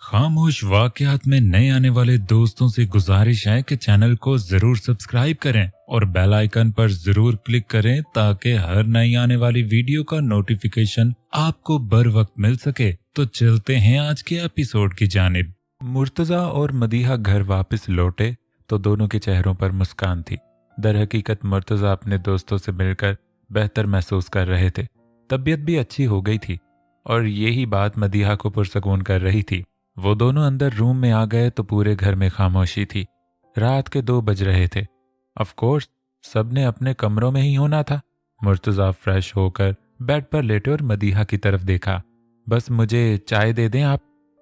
खामोश वाकयात में नए आने वाले दोस्तों से गुजारिश है कि चैनल को जरूर सब्सक्राइब करें और बेल आइकन पर जरूर क्लिक करें ताकि हर नई आने वाली वीडियो का नोटिफिकेशन आपको बर वक्त मिल सके। तो चलते हैं आज के एपिसोड की जानिब। मुर्तजा और मदीहा घर वापस लौटे तो दोनों के चेहरों पर मुस्कान थी। दर हकीकत मुर्तजा अपने दोस्तों से मिलकर बेहतर महसूस कर रहे थे। तबीयत भी अच्छी हो गई थी और यही बात मदीहा को पुरसकून कर रही थी। वो दोनों अंदर रूम में आ गए तो पूरे घर में खामोशी थी। रात के 2 बज रहे थे। ऑफ कोर्स सबने अपने कमरों में ही होना था। मुर्तजा फ्रेश होकर बेड पर लेटे और मदीहा की तरफ देखा। बस मुझे चाय दे दें आप।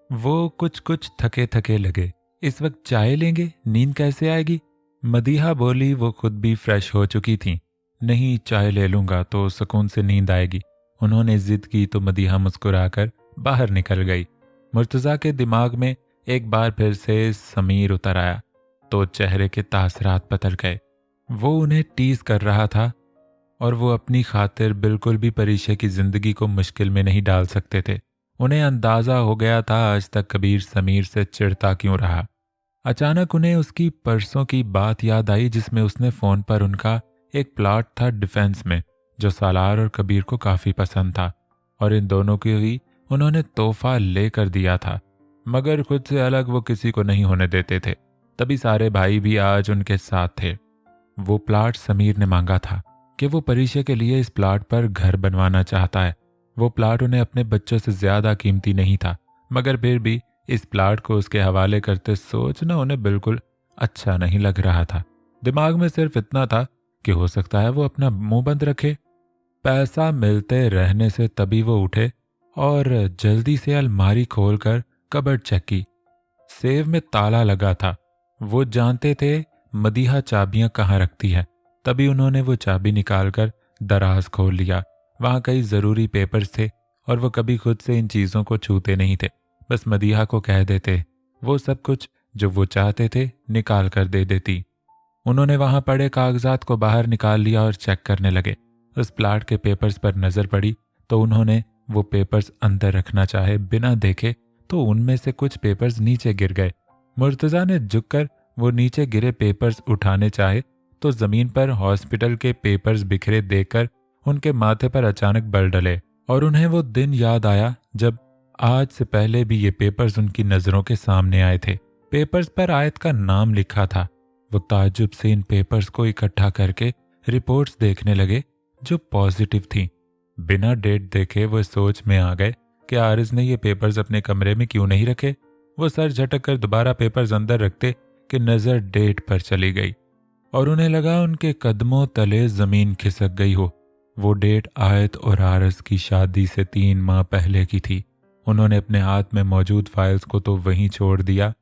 वो कुछ थके थके लगे। इस वक्त चाय लेंगे, नींद कैसे आएगी? मदीहा बोली। वो खुद भी फ्रेश हो चुकी थी। नहीं, चाय ले लूंगा तो सुकून से नींद आएगी। उन्होंने जिद की तो मदीहा मुस्कुराकर बाहर निकल गई। मुर्तजा के दिमाग में एक बार फिर से समीर उतर आया तो चेहरे के तासरात बदल गए। वो उन्हें टीज कर रहा था और वो अपनी खातिर बिल्कुल भी परीक्षा की जिंदगी को मुश्किल में नहीं डाल सकते थे। उन्हें अंदाजा हो गया था आज तक कबीर समीर से चिढ़ता क्यों रहा। अचानक उन्हें उसकी परसों की बात याद आई जिसमें उसने फोन पर उनका एक प्लॉट था डिफेंस में जो सालार और कबीर को काफी पसंद था और इन दोनों की ही उन्होंने तोहफा लेकर दिया था, मगर खुद से अलग वो किसी को नहीं होने देते थे। तभी सारे भाई भी आज उनके साथ थे। वो प्लाट समीर ने मांगा था कि वो परीक्षा के लिए इस प्लाट पर घर बनवाना चाहता है। वो प्लाट उन्हें अपने बच्चों से ज्यादा कीमती नहीं था, मगर फिर भी इस प्लाट को उसके हवाले करते सोचना उन्हें बिल्कुल अच्छा नहीं लग रहा था। दिमाग में सिर्फ इतना था कि हो सकता है वो अपना मुंह बंद रखे। पैसा मिलते रहने से तभी वो उठे और जल्दी से अलमारी खोलकर कबर्ड चेक की। सेव में ताला लगा था। वो जानते थे मदीहा चाबियां कहाँ रखती है। तभी उन्होंने वो चाबी निकालकर दराज खोल लिया। वहां कई जरूरी पेपर्स थे और वो कभी खुद से इन चीजों को छूते नहीं थे। बस मदीहा को कह देते, वो सब कुछ जो वो चाहते थे निकाल कर दे देती। उन्होंने वहां पड़े कागजात को बाहर निकाल लिया और चेक करने लगे। उस प्लाट के पेपर्स पर नजर पड़ी तो उन्होंने वो पेपर्स अंदर रखना चाहे बिना देखे तो उनमें से कुछ पेपर्स नीचे गिर गए। मुर्तजा ने झुककर वो नीचे गिरे पेपर्स उठाने चाहे तो जमीन पर हॉस्पिटल के पेपर्स बिखरे देखकर उनके माथे पर अचानक बल डले और उन्हें वो दिन याद आया जब आज से पहले भी ये पेपर्स उनकी नजरों के सामने आए थे। पेपर्स पर आयत का नाम लिखा था। वो ताज्जुब से इन पेपर्स को इकट्ठा करके रिपोर्ट्स देखने लगे जो पॉजिटिव थी। बिना डेट देखे वो सोच में आ गए कि आरिज ने ये पेपर्स अपने कमरे में क्यों नहीं रखे। वो सर झटक कर दोबारा पेपर्स अंदर रखते कि नजर डेट पर चली गई और उन्हें लगा उनके कदमों तले जमीन खिसक गई हो। वो डेट आयत और आरिज की शादी से 3 माह पहले की थी। उन्होंने अपने हाथ में मौजूद फाइल्स को तो वहीं छोड़ दिया।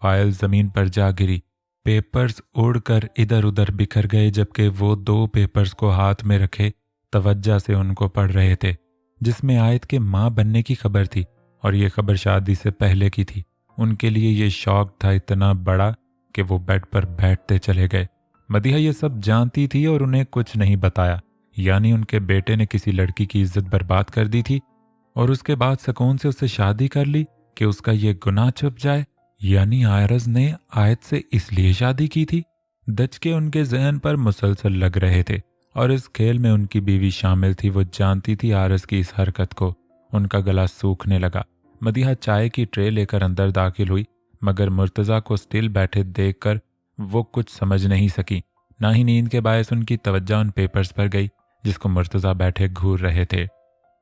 फाइल जमीन पर जा गिरी। पेपर्स उड़कर इधर उधर बिखर गए जबकि वो 2 पेपर्स को हाथ में रखे तवज्जो से उनको पढ़ रहे थे जिसमें आयत के मां बनने की खबर थी और ये खबर शादी से पहले की थी। उनके लिए ये शौक था इतना बड़ा कि वो बेड पर बैठते चले गए। मदीहा ये सब जानती थी और उन्हें कुछ नहीं बताया। यानी उनके बेटे ने किसी लड़की की इज्जत बर्बाद कर दी थी और उसके बाद सुकून से उससे शादी कर ली कि उसका ये गुनाह छुप जाए। यानी आयरज ने आयत से इसलिए शादी की थी। दचके उनके जहन पर मुसलसल लग रहे थे और इस खेल में उनकी बीवी शामिल थी। वो जानती थी आरस की इस हरकत को। उनका गला सूखने लगा। मदीहा चाय की ट्रे लेकर अंदर दाखिल हुई मगर मुर्तजा को स्टिल बैठे देखकर वो कुछ समझ नहीं सकी। ना ही नींद के बायस उनकी तवज्जो उन पेपर्स पर गई जिसको मुर्तजा बैठे घूर रहे थे।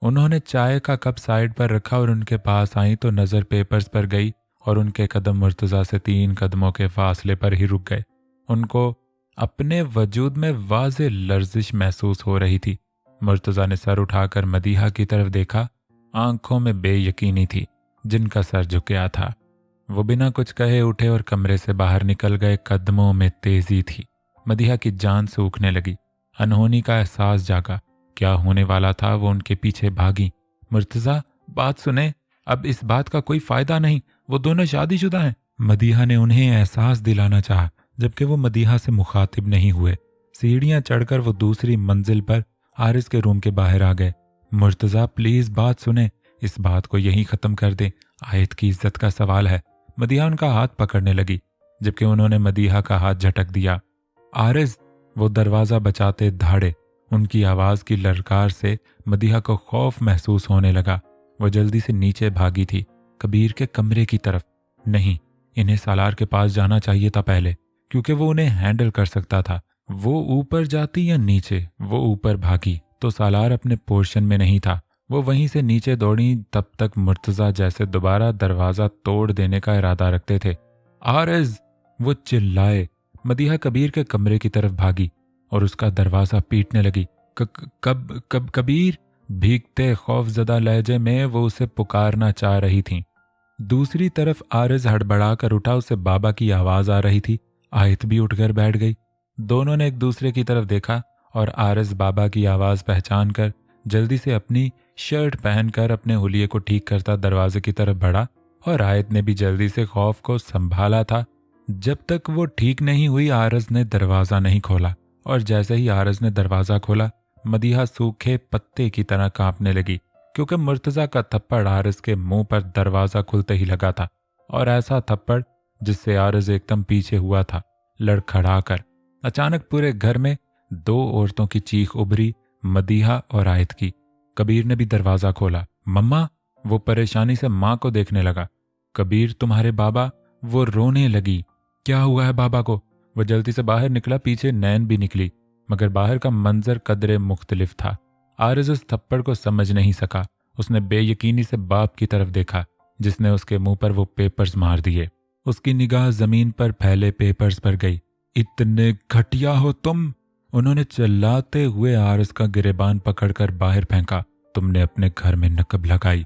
उन्होंने चाय का कप साइड पर रखा और उनके पास आई तो नजर पेपर्स पर गई और उनके कदम मुर्तजा से 3 कदमों के फासले पर ही रुक गए। उनको अपने वजूद में वाज़े लर्जिश महसूस हो रही थी। मुर्तजा ने सर उठाकर मदीहा की तरफ देखा। आंखों में बेयकीनी थी, जिनका सर झुकया था। वो बिना कुछ कहे उठे और कमरे से बाहर निकल गए। कदमों में तेजी थी। मदीहा की जान सूखने लगी। अनहोनी का एहसास जागा। क्या होने वाला था वो उनके पीछे भागी। मुर्तजा, बात सुने, अब इस बात का कोई फायदा नहीं, वो दोनों शादीशुदा हैं। मदीहा ने उन्हें एहसास दिलाना चाहा जबकि वो मदीहा से मुखातिब नहीं हुए। सीढ़ियां चढ़कर वो दूसरी मंजिल पर आरिस के रूम के बाहर आ गए। मुर्तजा, प्लीज बात सुने, इस बात को यहीं खत्म कर दे, आयत की इज्जत का सवाल है। मदीहा उनका हाथ पकड़ने लगी, जबकि उन्होंने मदीहा का हाथ झटक दिया। आरिज, वो दरवाज़ा बचाते धाड़े। उनकी आवाज़ की ललकार से मदीहा को खौफ महसूस होने लगा। वो जल्दी से नीचे भागी थी, कबीर के कमरे की तरफ। नहीं, इन्हें सालार के पास जाना चाहिए था पहले, क्योंकि वो उन्हें हैंडल कर सकता था। वो ऊपर जाती या नीचे? वो ऊपर भागी तो सालार अपने पोर्शन में नहीं था। वो वहीं से नीचे दौड़ी, तब तक मुर्तज़ा जैसे दोबारा दरवाज़ा तोड़ देने का इरादा रखते थे। आरिज, वो चिल्लाए। मदीहा कबीर के कमरे की तरफ भागी और उसका दरवाज़ा पीटने लगी। कबीर, भीगते खौफजदा लहजे में वो उसे पुकारना चाह रही थी। दूसरी तरफ आरिज हड़बड़ा कर उठा, उसे बाबा की आवाज़ आ रही थी। आयत भी उठकर बैठ गई। दोनों ने एक दूसरे की तरफ देखा और आरिज बाबा की आवाज़ पहचान कर जल्दी से अपनी शर्ट पहनकर अपने हुलिये को ठीक करता दरवाजे की तरफ बढ़ा, और आयत ने भी जल्दी से खौफ को संभाला था। जब तक वो ठीक नहीं हुई, आरिज ने दरवाज़ा नहीं खोला, और जैसे ही आरिज ने दरवाज़ा खोला, मदीहा सूखे पत्ते की तरह कांपने लगी, क्योंकि मुर्तज़ा का थप्पड़ आरिज के मुंह पर दरवाज़ा खुलते ही लगा था, और ऐसा थप्पड़ जिससे आरिज एकदम पीछे हुआ था। लड़खड़ाकर अचानक पूरे घर में दो औरतों की चीख उभरी, मदीहा और आयत की। कबीर ने भी दरवाज़ा खोला। मम्मा, वो परेशानी से माँ को देखने लगा। कबीर, तुम्हारे बाबा? वो रोने लगी। क्या हुआ है बाबा को? वो जल्दी से बाहर निकला, पीछे नैन भी निकली, मगर बाहर का मंजर कदरे मुख्तलिफ था। आरिज उस थप्पड़ को समझ नहीं सका। उसने बेयकीनी से बाप की तरफ देखा, जिसने उसके मुंह पर वो पेपर्स मार दिए। उसकी निगाह जमीन पर फैले पेपर्स पर गई। इतने घटिया हो तुम! उन्होंने चिल्लाते हुए आरिज का गिरेबान पकड़कर बाहर फेंका। तुमने अपने घर में नकब लगाई।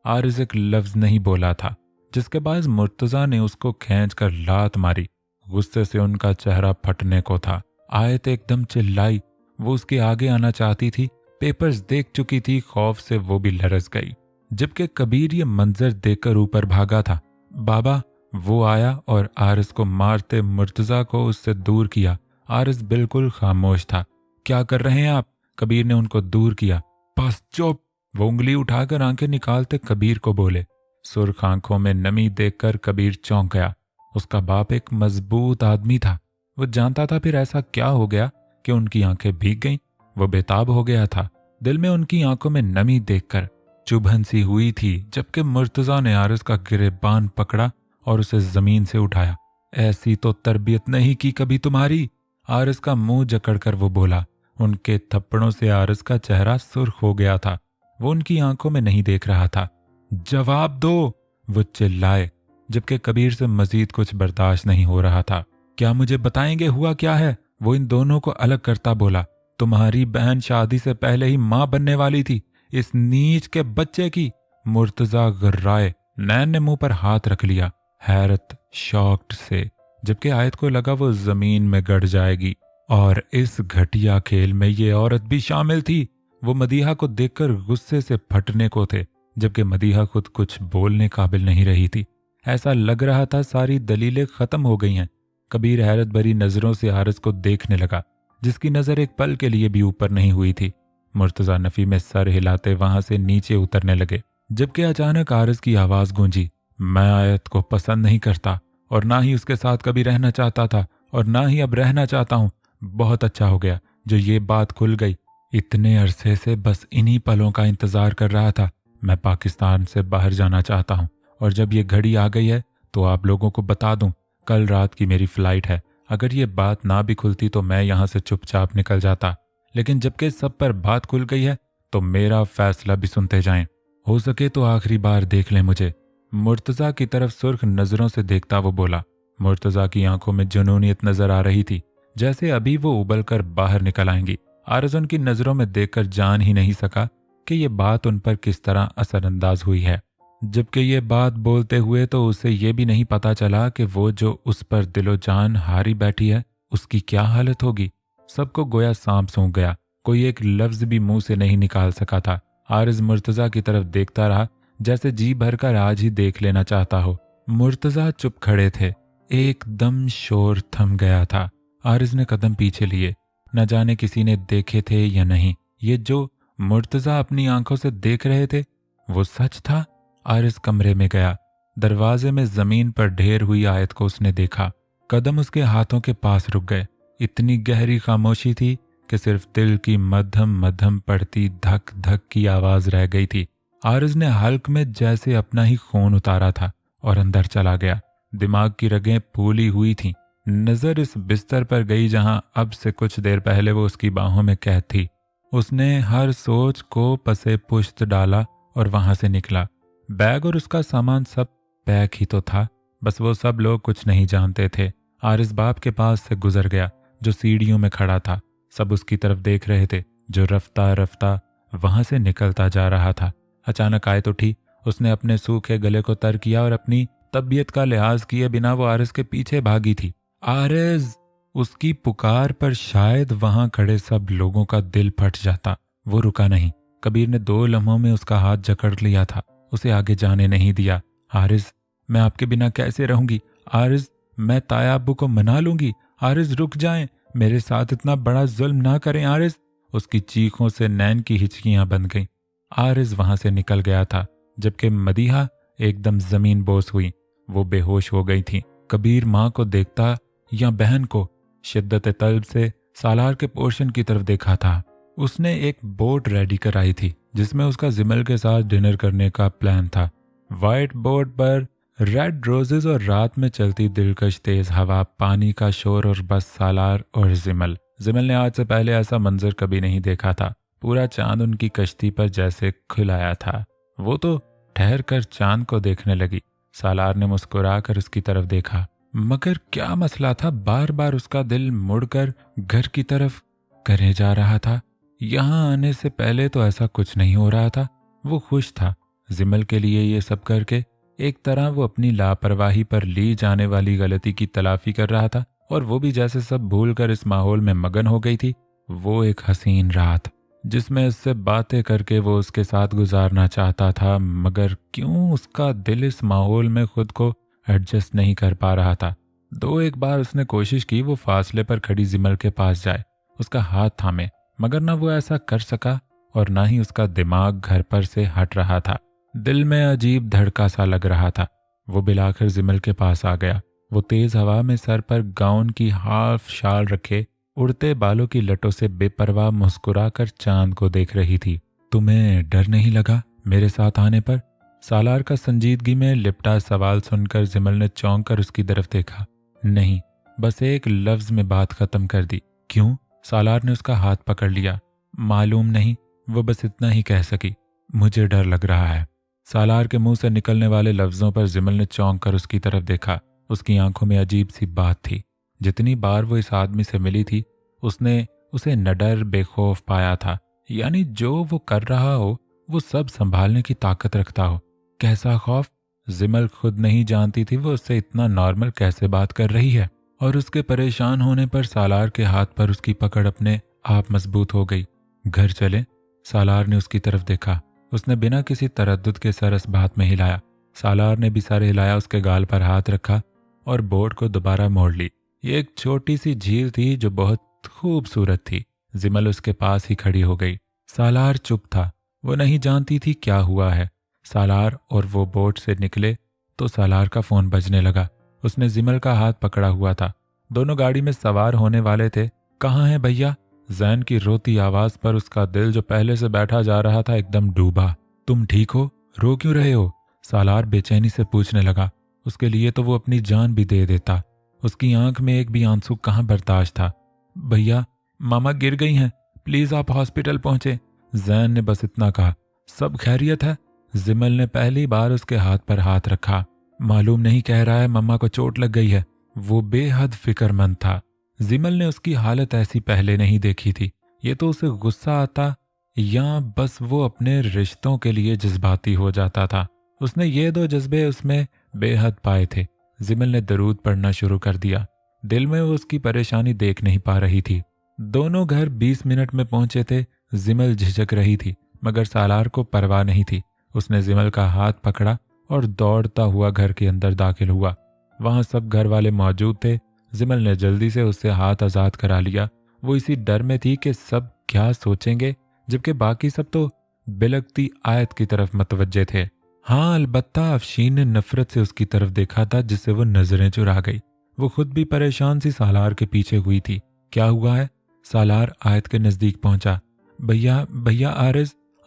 आरिज एक लफ्ज नहीं बोला था, जिसके बाद मुर्तज़ा ने उसको खींचकर लात मारी। गुस्से से उनका चेहरा फटने को था। आयत एकदम चिल्लाई। वो उसके आगे आना चाहती थी, पेपर्स देख चुकी थी, खौफ से वो भी लरस गई। जबकि कबीर ये मंजर देखकर ऊपर भागा था। बाबा! वो आया और आरिज को मारते मुर्तज़ा को उससे दूर किया। आरिज बिल्कुल खामोश था। क्या कर रहे हैं आप? कबीर ने उनको दूर किया। बस चुप! वो उंगली उठाकर आंखें निकालते कबीर को बोले। सुर्ख आंखों में नमी देखकर कबीर चौंक गया। उसका बाप एक मजबूत आदमी था। वो जानता था फिर ऐसा क्या हो गया कि उनकी आंखें भीग गईं। वो बेताब हो गया था। दिल में उनकी आंखों में नमी देखकर चुभन सी हुई थी, जबकि मुर्तज़ा ने आरिज का गिरेबान पकड़ा और उसे जमीन से उठाया। ऐसी तो तरबियत नहीं की कभी तुम्हारी। आरिज का मुंह जकड़कर वो बोला। उनके थप्पड़ों से आरिज का चेहरा सुर्ख हो गया था। वो उनकी आंखों में नहीं देख रहा था। जवाब दो! वो चिल्लाए, जबकि कबीर से मजीद कुछ बर्दाश्त नहीं हो रहा था। क्या मुझे बताएंगे हुआ क्या है? वो इन दोनों को अलग करता बोला। तुम्हारी बहन शादी से पहले ही मां बनने वाली थी, इस नीच के बच्चे की। मुर्तज़ा गर्राए। नैन ने मुंह पर हाथ रख लिया, हैरत शॉक्ड से, जबकि आयत को लगा वो जमीन में गड़ जाएगी। और इस घटिया खेल में ये औरत भी शामिल थी। वो मदीहा को देखकर गुस्से से फटने को थे, जबकि मदीहा खुद कुछ बोलने काबिल नहीं रही थी। ऐसा लग रहा था सारी दलीलें खत्म हो गई हैं। कबीर हैरत भरी नजरों से आरिज को देखने लगा, जिसकी नजर एक पल के लिए भी ऊपर नहीं हुई थी। मुर्तज़ा नफी में सर हिलाते वहां से नीचे उतरने लगे, जबकि अचानक आरिज की आवाज गूंजी। मैं आयत को पसंद नहीं करता, और ना ही उसके साथ कभी रहना चाहता था, और ना ही अब रहना चाहता हूँ। बहुत अच्छा हो गया जो ये बात खुल गई। इतने अरसे से बस इन्हीं पलों का इंतजार कर रहा था। मैं पाकिस्तान से बाहर जाना चाहता हूँ, और जब ये घड़ी आ गई है तो आप लोगों को बता दूं, कल रात की मेरी फ्लाइट है। अगर ये बात ना भी खुलती तो मैं यहाँ से चुपचाप निकल जाता, लेकिन जबकि सब पर बात खुल गई है तो मेरा फैसला भी सुनते जाएं। हो सके तो आखिरी बार देख लें मुझे। मुर्तज़ा की तरफ सुर्ख नजरों से देखता वो बोला। मुर्तज़ा की आंखों में जुनूनियत नजर आ रही थी, जैसे अभी वो उबल कर बाहर निकल आएंगी। आरिज उनकी नजरों में देखकर जान ही नहीं सका कि ये बात उन पर किस तरह असरअंदाज हुई है। जबकि ये बात बोलते हुए तो उसे ये भी नहीं पता चला कि वो जो उस पर दिलो जान हारी बैठी है, उसकी क्या हालत होगी। सबको गोया सांप सूंघ गया। कोई एक लफ्ज भी मुंह से नहीं निकाल सका था। आरिज मुर्तज़ा की तरफ देखता रहा, जैसे जी भरकर आज ही देख लेना चाहता हो। मुर्तज़ा चुप खड़े थे। एकदम शोर थम गया था। आरिज ने कदम पीछे लिए। न जाने किसी ने देखे थे या नहीं, ये जो मुर्तज़ा अपनी आंखों से देख रहे थे, वो सच था? आरिस कमरे में गया। दरवाजे में जमीन पर ढेर हुई आयत को उसने देखा। कदम उसके हाथों के पास रुक गए। इतनी गहरी खामोशी थी कि सिर्फ दिल की मध्यम मध्यम पड़ती धक धक की आवाज रह गई थी। आरिस ने हल्क में जैसे अपना ही खून उतारा था और अंदर चला गया। दिमाग की रगें फूली हुई थीं। नजर इस बिस्तर पर गई जहां अब से कुछ देर पहले वो उसकी बाहों में कैद थी। उसने हर सोच को पसे पुश्त डाला और वहां से निकला। बैग और उसका सामान सब पैक ही तो था। बस वो सब लोग कुछ नहीं जानते थे। आरिस बाप के पास से गुजर गया जो सीढ़ियों में खड़ा था। सब उसकी तरफ देख रहे थे जो रफ्ता रफ्ता वहां से निकलता जा रहा था। अचानक आयत उठी। उसने अपने सूखे गले को तर किया और अपनी तबीयत का लिहाज किए बिना वो आरिस के पीछे भागी थी। आरिस! उसकी पुकार पर शायद वहां खड़े सब लोगों का दिल फट जाता। वो रुका नहीं। कबीर ने 2 लम्हों में उसका हाथ जकड़ लिया था, उसे आगे जाने नहीं दिया। आरिस, मैं आपके बिना कैसे रहूंगी? आरिस, मैं ताया अब्बू को मना लूंगी। आरिस, रुक जाएं, मेरे साथ इतना बड़ा जुल्म ना करें। आरिस! उसकी चीखों से नैन की हिचकियां बंध गईं। आरिस वहां से निकल गया था जबकि मदीहा एकदम जमीन बोस हुई। वो बेहोश हो गई थी। कबीर माँ को देखता या बहन को? शिद्दत तलब से सालार के पोर्शन की तरफ देखा था। उसने एक बोट रेडी कराई थी जिसमें उसका जिमल के साथ डिनर करने का प्लान था। व्हाइट बोट पर रेड रोजेस और रात में चलती दिलकश तेज हवा, पानी का शोर और बस सालार और जिमल। जिमल ने आज से पहले ऐसा मंजर कभी नहीं देखा था। पूरा चांद उनकी कश्ती पर जैसे खुलाया था। वो तो ठहर कर चांद को देखने लगी। सालार ने मुस्कुराकर उसकी तरफ देखा। मगर क्या मसला था? बार बार उसका दिल मुड़कर घर की तरफ करे जा रहा था। यहाँ आने से पहले तो ऐसा कुछ नहीं हो रहा था। वो खुश था। जिमल के लिए ये सब करके एक तरह वो अपनी लापरवाही पर ली जाने वाली गलती की तलाफी कर रहा था और वो भी जैसे सब भूलकर इस माहौल में मगन हो गई थी। वो एक हसीन रात जिसमें उससे बातें करके वो उसके साथ गुजारना चाहता था, मगर क्यों उसका दिल इस माहौल में खुद को एडजस्ट नहीं कर पा रहा था। 2-1 बार उसने कोशिश की वो फासले पर खड़ी जिमल के पास जाए, उसका हाथ थामे, मगर ना वो ऐसा कर सका और ना ही उसका दिमाग घर पर से हट रहा था। दिल में अजीब धड़का सा लग रहा था। वो बिलाकर जिमल के पास आ गया। वो तेज हवा में सर पर गाउन की हाफ शाल रखे उड़ते बालों की लटों से बेपरवाह मुस्कुराकर चांद को देख रही थी। तुम्हें डर नहीं लगा मेरे साथ आने पर? सालार का संजीदगी में लिपटा सवाल सुनकर जिमल ने चौंक कर उसकी तरफ देखा। नहीं, बस एक लफ्ज में बात खत्म कर दी। क्यों? सालार ने उसका हाथ पकड़ लिया। मालूम नहीं, वो बस इतना ही कह सकी, मुझे डर लग रहा है। सालार के मुंह से निकलने वाले लफ्जों पर जिमल ने चौंक कर उसकी तरफ देखा। उसकी आंखों में अजीब सी बात थी। जितनी बार वो इस आदमी से मिली थी उसने उसे नडर बेखौफ पाया था, यानी जो वो कर रहा हो वो सब संभालने की ताकत रखता हो। कैसा खौफ? जिमल खुद नहीं जानती थी वो उससे इतना नॉर्मल कैसे बात कर रही है। और उसके परेशान होने पर सालार के हाथ पर उसकी पकड़ अपने आप मजबूत हो गई। घर चले? सालार ने उसकी तरफ देखा। उसने बिना किसी तरद्दुद के सर इस बात में हिलाया। सालार ने भी सर हिलाया, उसके गाल पर हाथ रखा और बोट को दोबारा मोड़ ली। ये एक छोटी सी झील थी जो बहुत खूबसूरत थी। जिमल उसके पास ही खड़ी हो गई। सालार चुप था। वो नहीं जानती थी क्या हुआ है। सालार और वो बोट से निकले तो सालार का फोन बजने लगा। उसने जिमल का हाथ पकड़ा हुआ था। दोनों गाड़ी में सवार होने वाले थे। कहाँ है भैया? जैन की रोती आवाज पर उसका दिल जो पहले से बैठा जा रहा था एकदम डूबा। तुम ठीक हो? रो क्यों रहे हो? सालार बेचैनी से पूछने लगा। उसके लिए तो वो अपनी जान भी दे देता। उसकी आंख में एक भी आंसू कहाँ बर्दाश्त था। भैया, मामा गिर गई हैं, प्लीज आप हॉस्पिटल पहुंचे। जैन ने बस इतना कहा। सब खैरियत है? जिमल ने पहली बार उसके हाथ पर हाथ रखा। मालूम नहीं, कह रहा है मम्मा को चोट लग गई है। वो बेहद फिक्रमंद था। जिमल ने उसकी हालत ऐसी पहले नहीं देखी थी। ये तो उसे गुस्सा आता या बस वो अपने रिश्तों के लिए जज्बाती हो जाता था। उसने ये 2 जज्बे उसमें बेहद पाए थे। जिमल ने दरूद पढ़ना शुरू कर दिया। दिल में वो उसकी परेशानी देख नहीं पा रही थी। दोनों घर 20 मिनट में पहुंचे थे। जिमल झिझक रही थी मगर सालार को परवाह नहीं थी। उसने जिमल का हाथ पकड़ा और दौड़ता हुआ घर के अंदर दाखिल हुआ। वहां सब घर वाले मौजूद थे। जिमल ने जल्दी से उससे हाथ आजाद करा लिया। वो इसी डर में थी कि सब क्या सोचेंगे, जबकि बाकी सब तो बिलकती आयत की तरफ मतवज्जे थे। हाँ, अलबत्ता अफशीन ने नफरत से उसकी तरफ देखा था, जिससे वो नजरें चुरा गई। वो खुद भी परेशान सी सालार के पीछे हुई थी। क्या हुआ है? सालार आयत के नजदीक पहुंचा। भैया भैया,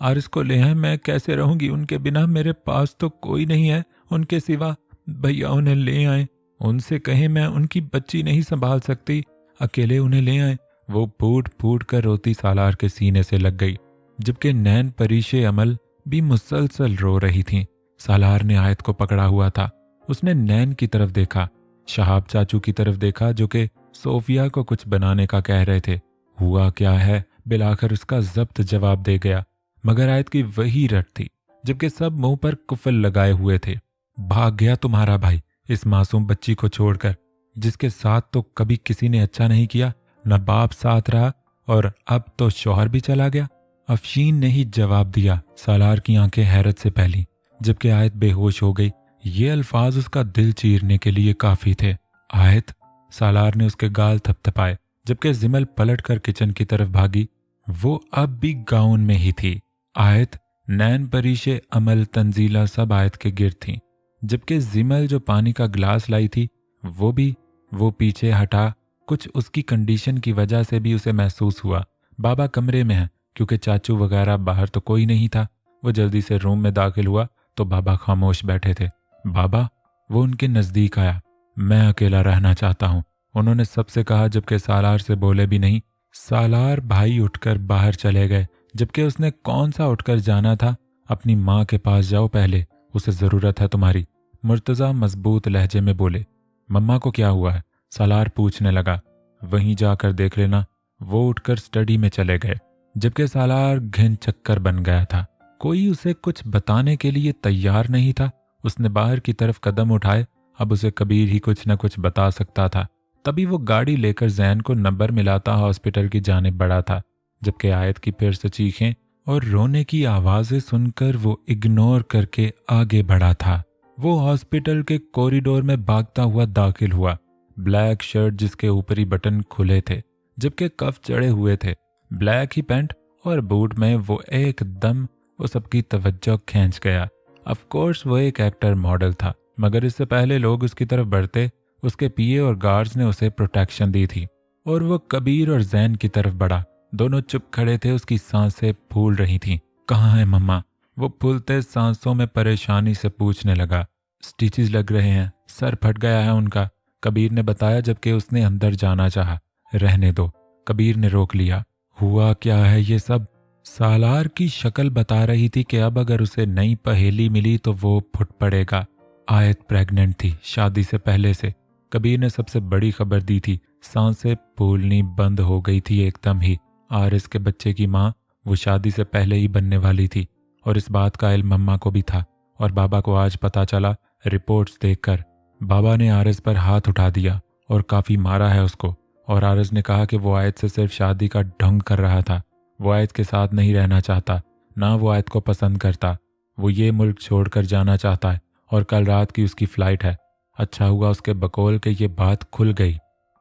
आरिस को ले आए। मैं कैसे रहूंगी उनके बिना? मेरे पास तो कोई नहीं है उनके सिवा। भैया उन्हें ले आए। उनसे कहें मैं उनकी बच्ची नहीं संभाल सकती, अकेले उन्हें ले आए। वो फूट फूट कर रोती सालार के सीने से लग गई, जबकि नैन परीशे अमल भी मुसलसल रो रही थीं। सालार ने आयत को पकड़ा हुआ था। उसने नैन की तरफ देखा, शहाब चाचू की तरफ देखा, जो कि सोफिया को कुछ बनाने का कह रहे थे। हुआ क्या है? बिलाकर उसका जब्त जवाब दे गया, मगर आयत की वही रट थी, जबकि सब मुंह पर कुफल लगाए हुए थे। भाग गया तुम्हारा भाई इस मासूम बच्ची को छोड़कर, जिसके साथ तो कभी किसी ने अच्छा नहीं किया, न बाप साथ रहा, और अब तो शौहर भी चला गया। अफशीन ने ही जवाब दिया। सालार की आंखें हैरत से फैली, जबकि आयत बेहोश हो गई। ये अल्फाज उसका दिल चीरने के लिए काफी थे। आयत, सालार ने उसके गाल थपथपाए, जबकि जिमल पलट कर किचन की तरफ भागी। वो अब भी गाउन में ही थी। आयत, नैन परीशे अमल, तंजीला सब आयत के गिर्द थीं, जबकि जिमल जो पानी का गिलास लाई थी वो पीछे हटा। कुछ उसकी कंडीशन की वजह से भी उसे महसूस हुआ। बाबा कमरे में हैं, क्योंकि चाचू वगैरह बाहर तो कोई नहीं था। वो जल्दी से रूम में दाखिल हुआ तो बाबा खामोश बैठे थे। बाबा, वो उनके नजदीक आया। मैं अकेला रहना चाहता हूं, उन्होंने सबसे कहा, जबकि सालार से बोले भी नहीं। सालार भाई उठकर बाहर चले गए, जबकि उसने कौन सा उठकर जाना था। अपनी माँ के पास जाओ पहले, उसे जरूरत है तुम्हारी, मुर्तजा मजबूत लहजे में बोले। मम्मा को क्या हुआ है? सालार पूछने लगा। वहीं जाकर देख लेना। वो उठकर स्टडी में चले गए, जबकि सालार घिन चक्कर बन गया था। कोई उसे कुछ बताने के लिए तैयार नहीं था। उसने बाहर की तरफ कदम उठाए। अब उसे कबीर ही कुछ न कुछ बता सकता था। तभी वो गाड़ी लेकर जैन को नंबर मिलाता हॉस्पिटल की जानिब बढ़ा था, जबकि आयत की फिर से चीखें और रोने की आवाजें सुनकर वो इग्नोर करके आगे बढ़ा था। वो हॉस्पिटल के कॉरिडोर में भागता हुआ दाखिल हुआ। ब्लैक शर्ट जिसके ऊपरी बटन खुले थे, जबकि कफ चढ़े हुए थे, ब्लैक ही पैंट और बूट में वो एकदम वो सबकी तवज्जो खींच गया। ऑफ कोर्स वो एक एक्टर मॉडल था, मगर इससे पहले लोग उसकी तरफ बढ़ते, उसके पीए और गार्ड्स ने उसे प्रोटेक्शन दी थी, और वो कबीर और जैन की तरफ बढ़ा। दोनों चुप खड़े थे, उसकी सांसें फूल रही थीं। कहाँ है मम्मा? वो फूलते सांसों में परेशानी से पूछने लगा। स्टिचेस लग रहे हैं, सर फट गया है उनका, कबीर ने बताया, जबकि उसने अंदर जाना चाहा। रहने दो, कबीर ने रोक लिया। हुआ क्या है ये सब? सालार की शक्ल बता रही थी कि अब अगर उसे नई पहेली मिली तो वो फुट पड़ेगा। आयत प्रेग्नेंट थी शादी से पहले से। कबीर ने सबसे बड़ी खबर दी थी। सांसें फूलनी बंद हो गई थी एकदम ही। आरिस के बच्चे की माँ वो शादी से पहले ही बनने वाली थी, और इस बात का इल्म मम्मा को भी था, और बाबा को आज पता चला रिपोर्ट्स देखकर। बाबा ने आरिस पर हाथ उठा दिया और काफी मारा है उसको, और आरिस ने कहा कि वो आयत से सिर्फ शादी का ढंग कर रहा था। वो आयत के साथ नहीं रहना चाहता, ना वो आयत को पसंद करता। वो ये मुल्क छोड़कर जाना चाहता है, और कल रात की उसकी फ्लाइट है। अच्छा हुआ उसके बकौल के ये बात खुल गई,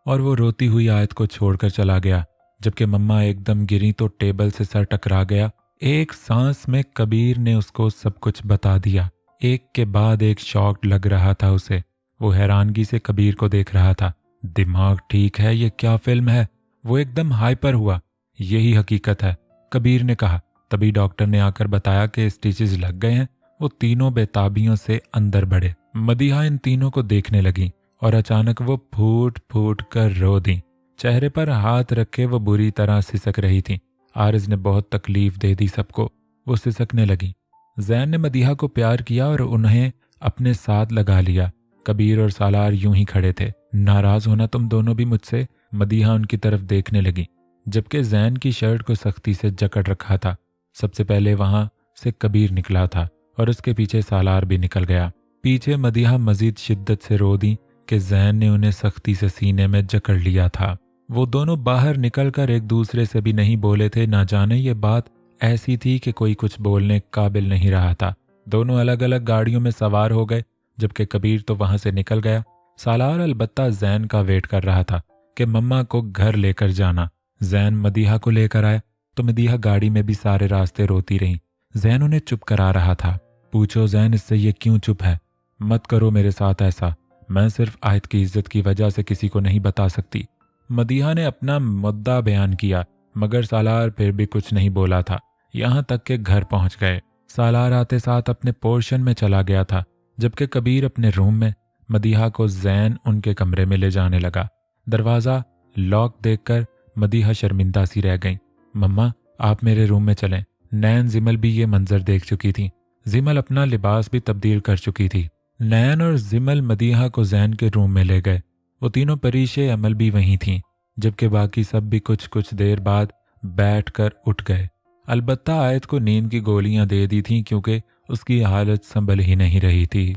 और वो रोती हुई आयत को छोड़कर चला गया। जबकि मम्मा एकदम गिरी तो टेबल से सर टकरा गया। एक सांस में कबीर ने उसको सब कुछ बता दिया। एक के बाद एक शॉक लग रहा था उसे। वो हैरानगी से कबीर को देख रहा था। दिमाग ठीक है? ये क्या फिल्म है? वो एकदम हाइपर हुआ। यही हकीकत है, कबीर ने कहा। तभी डॉक्टर ने आकर बताया कि स्टिचेस लग गए हैं। वो तीनों बेताबियों से अंदर बढ़े। मदीहा इन तीनों को देखने लगी, और अचानक वो फूट फूट कर रो दी। चेहरे पर हाथ रखे वो बुरी तरह सिसक रही थी। आरिज ने बहुत तकलीफ दे दी सबको। वो सिसकने लगी। जैन ने मदीहा को प्यार किया और उन्हें अपने साथ लगा लिया। कबीर और सालार यूं ही खड़े थे। नाराज होना तुम दोनों भी मुझसे? मदीहा उनकी तरफ देखने लगी, जबकि जैन की शर्ट को सख्ती से जकड़ रखा था। सबसे पहले वहां से कबीर निकला था, और उसके पीछे सालार भी निकल गया। पीछे मदीहा मजीद शिद्दत से रो दी कि जैन ने उन्हें सख्ती से सीने में जकड़ लिया था। वो दोनों बाहर निकलकर एक दूसरे से भी नहीं बोले थे। ना जाने ये बात ऐसी थी कि कोई कुछ बोलने काबिल नहीं रहा था। दोनों अलग अलग गाड़ियों में सवार हो गए, जबकि कबीर तो वहां से निकल गया। सालार अलबत्ता जैन का वेट कर रहा था कि मम्मा को घर लेकर जाना। जैन मदीहा को लेकर आया तो मदीहा गाड़ी में भी सारे रास्ते रोती रही। जैन उन्हें चुप करा रहा था। पूछो जैन, इससे ये क्यों चुप है? मत करो मेरे साथ ऐसा। मैं सिर्फ आयत की इज्जत की वजह से किसी को नहीं बता सकती। मदीहा ने अपना मुद्दा बयान किया, मगर सालार फिर भी कुछ नहीं बोला था। यहाँ तक के घर पहुंच गए। सालार आते साथ अपने पोर्शन में चला गया था, जबकि कबीर अपने रूम में। मदीहा को जैन उनके कमरे में ले जाने लगा। दरवाज़ा लॉक देखकर मदीहा शर्मिंदा सी रह गई। मम्मा, आप मेरे रूम में चलें। नैन जिमल भी ये मंजर देख चुकी थी। जिमल अपना लिबास भी तब्दील कर चुकी थी। नैन और जिमल मदीहा को जैन के रूम में ले गए। वो तीनों परीशे अमल भी वहीं थीं, जबकि बाकी सब भी कुछ कुछ देर बाद बैठकर उठ गए। अलबत्ता आयत को नींद की गोलियां दे दी थीं, क्योंकि उसकी हालत संभल ही नहीं रही थी।